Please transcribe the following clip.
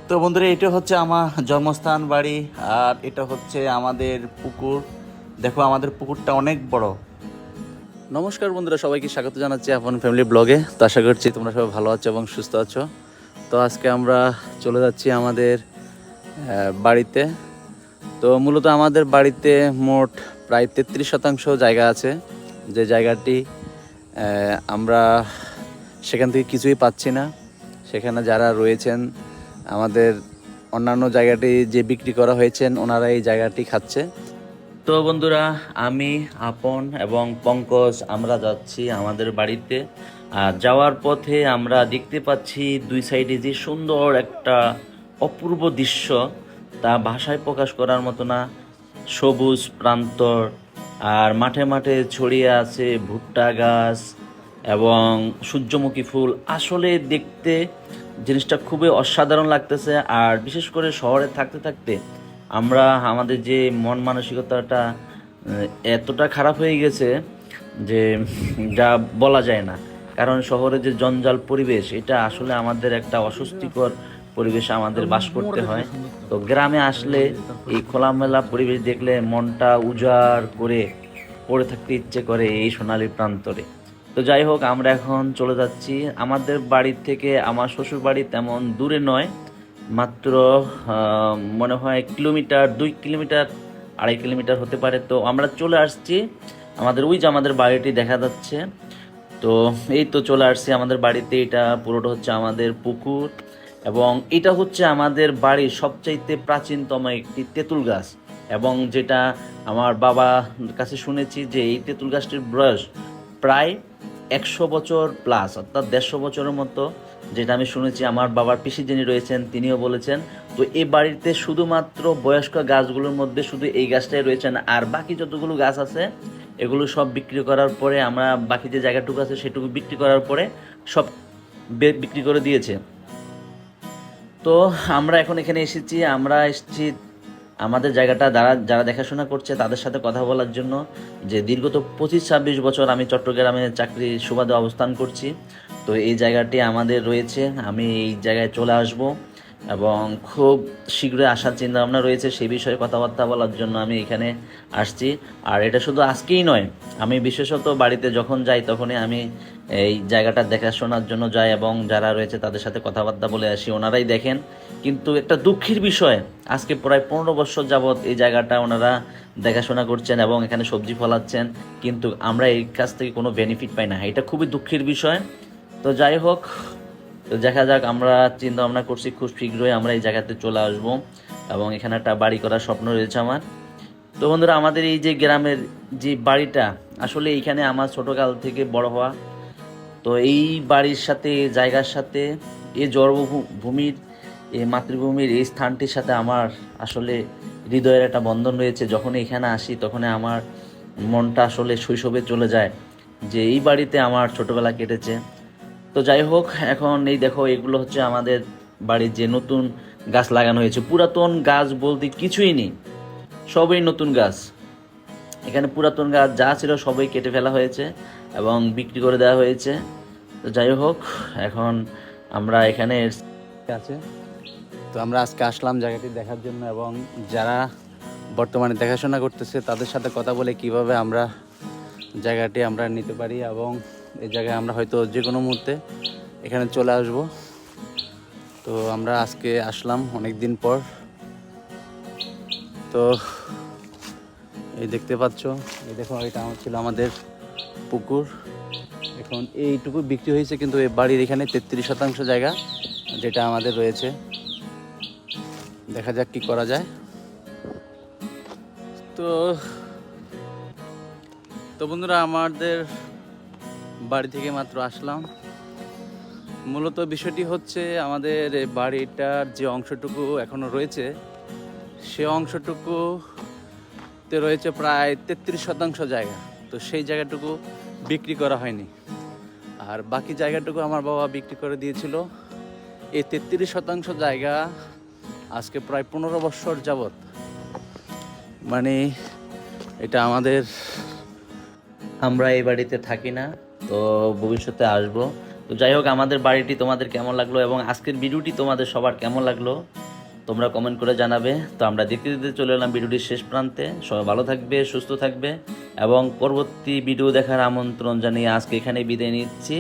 তো বন্ধুরা, এটা হচ্ছে আমার জন্মস্থান বাড়ি। আর এটা হচ্ছে আমাদের পুকুর। দেখো, আমাদের পুকুরটা অনেক বড়। নমস্কার বন্ধুরা, সবাইকে স্বাগত জানাচ্ছি আপন ফ্যামিলি ব্লগে। তো আশা করছি তোমরা সবাই ভালো আছো এবং সুস্থ আছো। তো আজকে আমরা চলে যাচ্ছি আমাদের বাড়িতে। তো মূলত আমাদের বাড়িতে মোট প্রায় 33% জায়গা আছে, যে জায়গাটি আমরা সেখান থেকে কিছুই পাচ্ছি না। সেখানে যারা রয়েছেন, আমাদের অন্যান্য জায়গাটি যে বিক্রি করা হয়েছেন, ওনারা এই জায়গাটি খাচ্ছে। তো বন্ধুরা, আমি, আপন এবং পঙ্কজ আমরা যাচ্ছি আমাদের বাড়িতে। আর যাওয়ার পথে আমরা দেখতে পাচ্ছি দুই সাইডে যে সুন্দর একটা অপূর্ব দৃশ্য, তা ভাষায় প্রকাশ করার মতো না। সবুজ প্রান্তর, আর মাঠে মাঠে ছড়িয়ে আছে ভুট্টা গাছ এবং সূর্যমুখী ফুল। আসলে দেখতে জিনিসটা খুবই অসাধারণ লাগতেছে। আর বিশেষ করে শহরে থাকতে থাকতে আমরা আমাদের যে মন মানসিকতাটা এতটা খারাপ হয়ে গেছে যে যা বলা যায় না। কারণ শহরে যে জঞ্জাল পরিবেশ, এটা আসলে আমাদের একটা অস্বস্তিকর পরিবেশে আমাদের বাস করতে হয়। তো গ্রামে আসলে এই খোলামেলা পরিবেশ দেখলে মনটা উজাড় করে পড়ে থাকতে ইচ্ছে করে এই সোনালী প্রান্তরে। তো যাই হোক, আমরা এখন চলে যাচ্ছি আমাদের বাড়ি থেকে। আমার শ্বশুর বাড়ি তেমন দূরে নয়, মাত্র মনে হয় কিলোমিটার, 2 কিলোমিটার, 2.5 কিলোমিটার হতে পারে। তো আমরা চলে আসছি আমাদের, ওই যে আমাদের বাড়িটি দেখা যাচ্ছে। তো এই তো চলে আসছি আমাদের বাড়িতে। এটা পুরোটা হচ্ছে আমাদের পুকুর, এবং এটা হচ্ছে আমাদের বাড়ির সবচাইতে প্রাচীনতম একটি তেঁতুল গাছ। এবং যেটা আমার বাবা কাছে শুনেছি যে এই তেঁতুল গাছটির বয়স প্রায় 100 বছর প্লাস, অর্থাৎ 150 বছরের মতো, যেটা আমি শুনেছি। আমার বাবার পিসি যিনি রয়েছেন তিনিও বলেছেন। তো এই বাড়িতে শুধুমাত্র বয়স্ক গাছগুলোর মধ্যে শুধু এই গাছটাই রয়েছেন, আর বাকি যতগুলো গাছ আছে এগুলো সব বিক্রি করার পরে, আমরা বাকি যে জায়গাটুকু আছে সেটুকু বিক্রি করার পরে সব বিক্রি করে দিয়েছে। তো আমরা এখন এখানে এসেছি, আমরা এসেছি আমাদের জায়গাটা যারা যারা দেখাশোনা করছে তাদের সাথে কথা বলার জন্য। যে দীর্ঘত 25-26 বছর আমি চট্টগ্রামে চাকরি সুবাদে অবস্থান করছি। তো এই জায়গাটি আমাদের রয়েছে, আমি এই জায়গায় চলে আসব এবং খুব শীঘ্রই আসার চিন্তা ভাবনা রয়েছে। সেই বিষয়ে কথাবার্তা বলার জন্য আমি এখানে আসছি। আর এটা শুধু আজকেই নয়, আমি বিশেষত বাড়িতে যখন যাই তখনই আমি এই জায়গাটা দেখাশোনার জন্য যাই এবং যারা রয়েছে তাদের সাথে কথাবার্তা বলে আসি, ওনারাই দেখেন। কিন্তু একটা দুঃখের বিষয়, আজকে প্রায় 15 বছর যাবৎ এই জায়গাটা ওনারা দেখাশোনা করছেন এবং এখানে সবজি ফলাচ্ছেন, কিন্তু আমরা এই কাছ থেকে কোনো বেনিফিট পাই না। এটা খুবই দুঃখের বিষয়। তো যাই হোক, তো দেখা যাক, আমরা চিন্তা ভাবনা করছি খুব শীঘ্রই আমরা এই জায়গাতে চলে আসবো এবং এখানে একটা বাড়ি করার স্বপ্ন রয়েছে আমার। তো বন্ধুরা, আমাদের এই যে গ্রামের যে বাড়িটা, আসলে এইখানে আমার ছোটকাল থেকে বড় হওয়া। তো এই বাড়ির সাথে, জায়গার সাথে, এই জন্মভূমির, এই মাতৃভূমির এই স্থানটির সাথে আমার আসলে হৃদয়ের একটা বন্ধন রয়েছে। যখন এখানে আসি তখন আমার মনটা আসলে শৈশবে চলে যায়, যে এই বাড়িতে আমার ছোটবেলা কেটেছে। তো যাই হোক, এখন এই দেখো, এগুলো হচ্ছে আমাদের বাড়ির যে নতুন গাছ লাগানো হয়েছে। পুরাতন গাছ বলতে কিছুই নেই, সবই নতুন গাছ। এখানে পুরাতন গাছ যা ছিল সবই কেটে ফেলা হয়েছে এবং বিক্রি করে দেওয়া হয়েছে। তো যাই হোক, এখন আমরা এখানে আছে। তো আমরা আজকে আসলাম জায়গাটি দেখার জন্য, এবং যারা বর্তমানে দেখাশোনা করতেছে তাদের সাথে কথা বলে কিভাবে আমরা জায়গাটি আমরা নিতে পারি, এবং এই জায়গায় আমরা হয়তো যে কোনো মুহূর্তে এখানে চলে আসব। তো আমরা আজকে আসলাম অনেক দিন পর। তো এই দেখতে পাচ্ছ, এই দেখো, এটা ছিল আমাদের পুকুর। এখন এইটুকু বিক্রি হয়েছে, কিন্তু এই বাড়ির এখানে 33% জায়গা যেটা আমাদের রয়েছে। দেখা যাক কি করা যায়। তো তো বন্ধুরা, আমাদের বাড়ি থেকে মাত্র আসলাম। মূলত বিষয়টি হচ্ছে, আমাদের এই বাড়িটার যে অংশটুকু এখনো রয়েছে, সে অংশটুকুতে রয়েছে প্রায় 33% জায়গা। তো সেই জায়গাটুকু বিক্রি করা হয়নি, আর বাকি জায়গাটুকু আমার বাবা বিক্রি করে দিয়েছিল। এই 33% জায়গা আজকে প্রায় 15 বছর যাবৎ, মানে এটা আমাদের, আমরা এই বাড়িতে থাকি না। তো ভবিষ্যতে আসবো। তো যাই হোক, আমাদের বাড়িটি তোমাদের কেমন লাগলো এবং আজকের ভিডিওটি তোমাদের সবার কেমন লাগলো তোমরা কমেন্ট করে জানাবে। তো আমরা দেখতে দেখতে চলে এলাম ভিডিওটির শেষ প্রান্তে। সবাই ভালো থাকবে, সুস্থ থাকবে এবং পরবর্তী ভিডিও দেখার আমন্ত্রণ জানিয়ে আজকে এখানে বিদায় নিচ্ছি।